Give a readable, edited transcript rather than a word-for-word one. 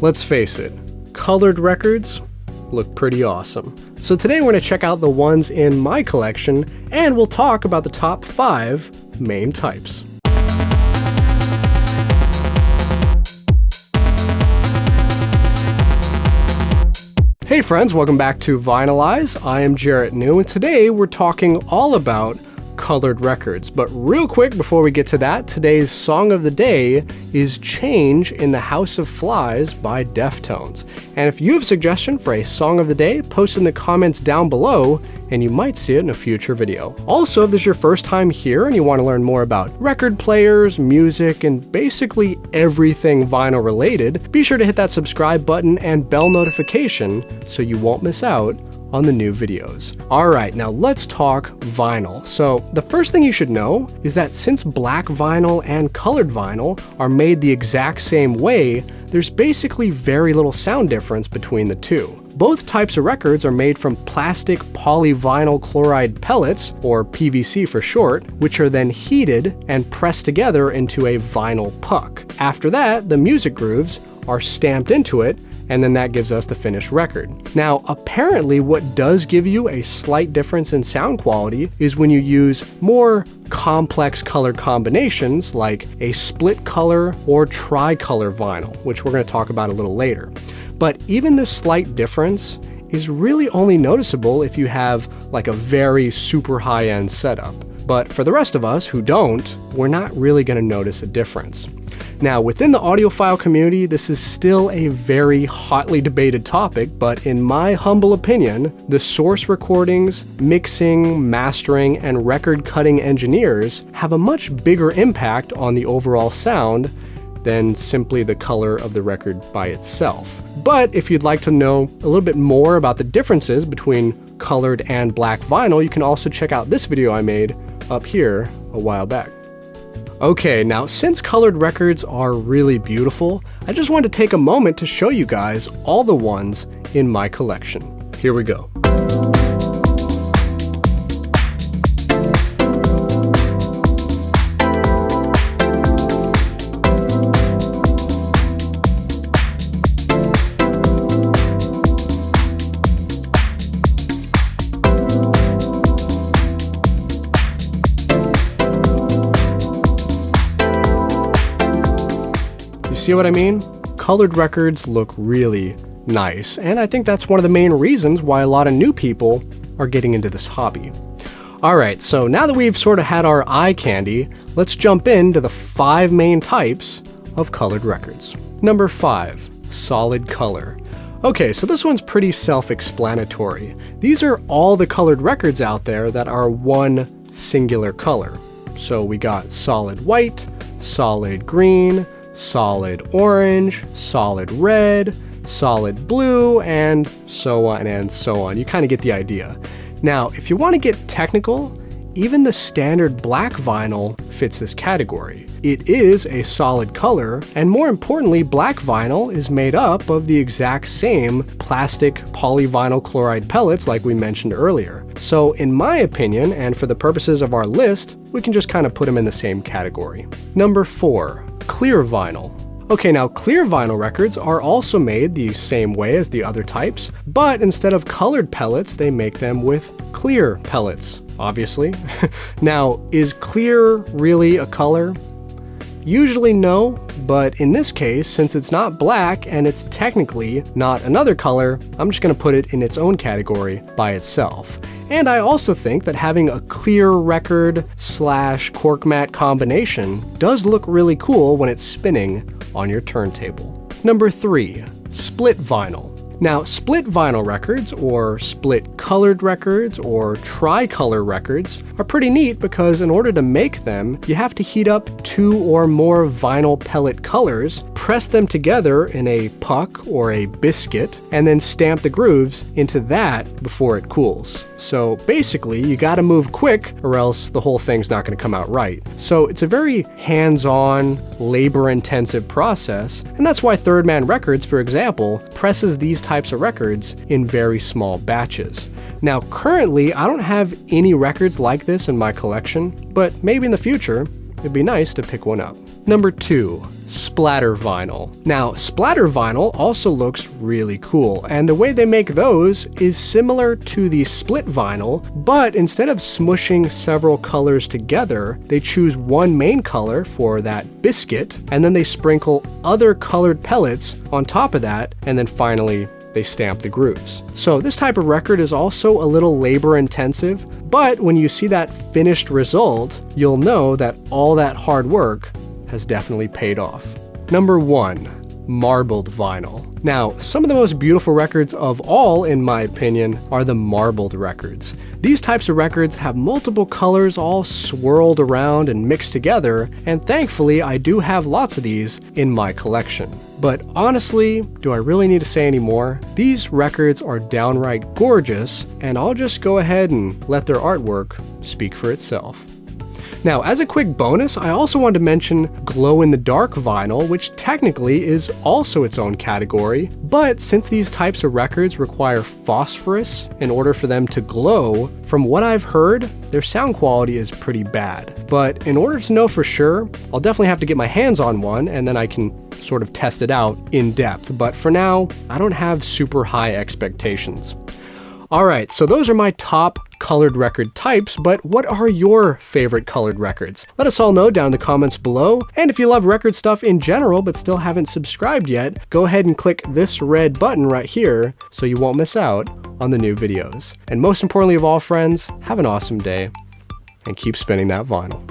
Let's face it, colored records look pretty awesome. So today we're going to check out the ones in my collection, and we'll talk about the top 5 main types. Hey friends, welcome back to Vinyl Eyes. I am Jarrett New, and today we're talking all about colored records. But real quick before we get to that, today's song of the day is Change in the House of Flies by Deftones. And if you have a suggestion for a song of the day, post in the comments down below and you might see it in a future video. Also, if this is your first time here and you want to learn more about record players, music, and basically everything vinyl related, be sure to hit that subscribe button and bell notification so you won't miss out on the new videos. Alright, now let's talk vinyl. So the first thing you should know is that since black vinyl and colored vinyl are made the exact same way, there's basically very little sound difference between the two. Both types of records are made from plastic polyvinyl chloride pellets, or PVC for short, which are then heated and pressed together into a vinyl puck. After that, the music grooves are stamped into it, and then that gives us the finished record. Now, apparently what does give you a slight difference in sound quality is when you use more complex color combinations like a split color or tricolor vinyl, which we're going to talk about a little later. But even this slight difference is really only noticeable if you have like a very super high-end setup. But for the rest of us who don't, we're not really going to notice a difference. Now, within the audiophile community, this is still a very hotly debated topic, but in my humble opinion, the source recordings, mixing, mastering, and record cutting engineers have a much bigger impact on the overall sound than simply the color of the record by itself. But if you'd like to know a little bit more about the differences between colored and black vinyl, you can also check out this video I made up here a while back. Okay, now since colored records are really beautiful, I just wanted to take a moment to show you guys all the ones in my collection. Here we go. See what I mean? Colored records look really nice, and I think that's one of the main reasons why a lot of new people are getting into this hobby. Alright, so now that we've sort of had our eye candy, let's jump into the 5 main types of colored records. Number 5, solid color. Okay, so this one's pretty self-explanatory. These are all the colored records out there that are one singular color. So we got solid white, solid green, solid orange, solid red, solid blue, and so on and so on. You kind of get the idea. Now, if you want to get technical, even the standard black vinyl fits this category. It is a solid color, and more importantly, black vinyl is made up of the exact same plastic polyvinyl chloride pellets like we mentioned earlier. So in my opinion, and for the purposes of our list, we can just kind of put them in the same category. Number 4. Clear vinyl. Okay, now clear vinyl records are also made the same way as the other types, but instead of colored pellets, they make them with clear pellets, obviously. Now, is clear really a color? Usually no, but in this case, since it's not black and it's technically not another color, I'm just going to put it in its own category by itself. And I also think that having a clear record / cork mat combination does look really cool when it's spinning on your turntable. Number 3, split vinyl. Now, split vinyl records, or split colored records, or tricolor records, are pretty neat because in order to make them, you have to heat up 2 or more vinyl pellet colors, press them together in a puck or a biscuit, and then stamp the grooves into that before it cools. So basically, you gotta move quick or else the whole thing's not gonna come out right. So it's a very hands-on, labor-intensive process, and that's why Third Man Records, for example, presses these types of records in very small batches. Now, currently, I don't have any records like this in my collection, but maybe in the future, it'd be nice to pick one up. Number 2, splatter vinyl. Now, splatter vinyl also looks really cool, and the way they make those is similar to the split vinyl, but instead of smushing several colors together, they choose one main color for that biscuit, and then they sprinkle other colored pellets on top of that, and then finally they stamp the grooves. So this type of record is also a little labor intensive, but when you see that finished result, you'll know that all that hard work has definitely paid off. Number 1, marbled vinyl. Now, some of the most beautiful records of all, in my opinion, are the marbled records. These types of records have multiple colors all swirled around and mixed together, and thankfully I do have lots of these in my collection. But honestly, do I really need to say any more? These records are downright gorgeous, and I'll just go ahead and let their artwork speak for itself. Now, as a quick bonus, I also wanted to mention glow-in-the-dark vinyl, which technically is also its own category, but since these types of records require phosphorus in order for them to glow, from what I've heard, their sound quality is pretty bad. But in order to know for sure, I'll definitely have to get my hands on one, and then I can sort of test it out in depth. But for now, I don't have super high expectations. Alright, so those are my top colored record types, but what are your favorite colored records? Let us all know down in the comments below, and if you love record stuff in general but still haven't subscribed yet, go ahead and click this red button right here so you won't miss out on the new videos. And most importantly of all, friends, have an awesome day, and keep spinning that vinyl.